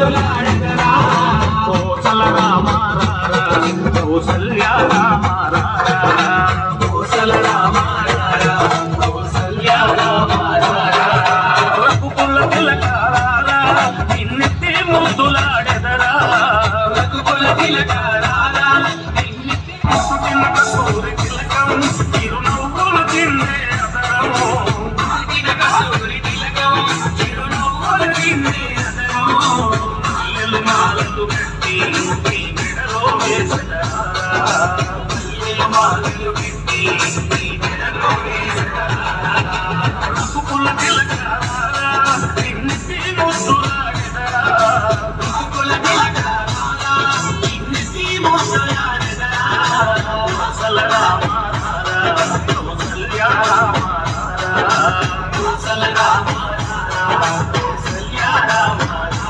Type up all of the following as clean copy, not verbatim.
ముద్దులాడెదరా కోసల రామారా కౌసల్య రామారా కోసల రామారా కౌసల్య రామారా రఘుకుల తిలకారా నిన్నెత్తి ముద్దులాడెదరా రఘుకుల తిలకారా నిన్నెత్తి పుట్టిన కస్తూరి తిలకం చిరునవ్వులు తిండే అదరము పుట్టిన కస్తూరి తిలకం చిరునవ్వులు తిండే అదరము మల్లెలు మాలలు కట్టి నీ మెడలో వేసెదరా మల్లెలు మాలలు కట్టి నీ మెడలో వేసెదరా రఘుకుల తిలకారా నిన్నెత్తి ముద్దులాడెదరా రఘుకుల తిలకారా నిన్నెత్తి ముద్దులాడెదరా కోసల రామారా కౌసల్య రామారా కోసల రామారా కౌసల్య రామారా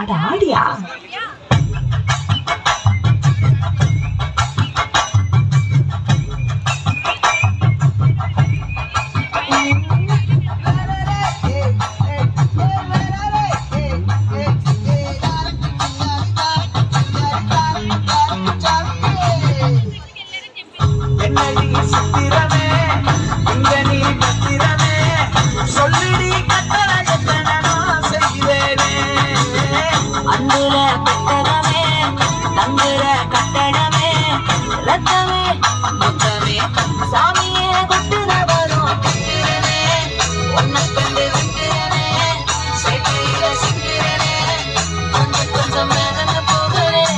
అడాడియా என்னடி சித்திரமே இங்கனி பத்திரமே சொல்லிடி கட்டளை என்ன நான் செய்வேனே అందుల పెట్టడమే తంగుల కట్టడమే రక్తమే మొత్తమే சாமியே கொட்டுன வரும் திக்கிறனே உன்னை கண்டு விக்கிறனே சேட்டையில சிக்கிறனே கொஞ்சம் கொஞ்சம் நடந்து போகிறேன்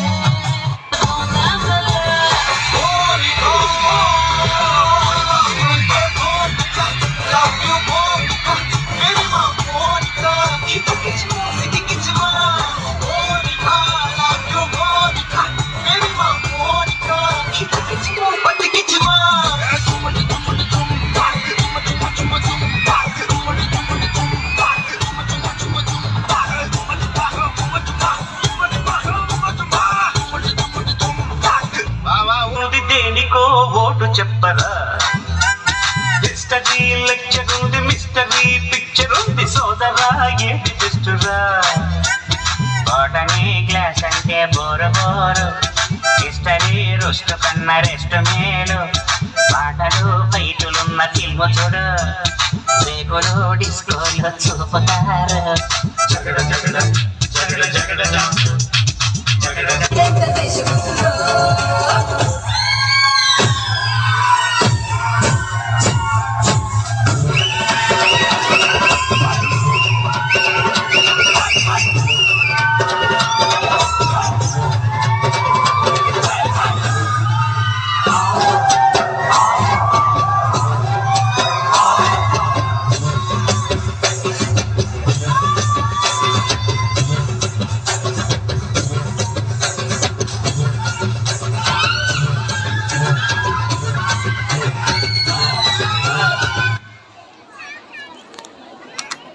దేనికో ఓటు చెప్పరా హిస్టరీ లెక్చర్ ఉంది మిస్టరీ పిక్చర్ ఉంది సోదరా ఏంటి బెస్టురా బాటనీ క్లాస్ అంటే బోరు బోరు హిస్టరీ రుస్ట్ కన్నా రెస్ట్ మేలు పాటలు ఫైటులున్న ఫిల్ము చూడు రేకులు డిస్కోలు చూపుతారు జగడ జగడ జగడ జగడ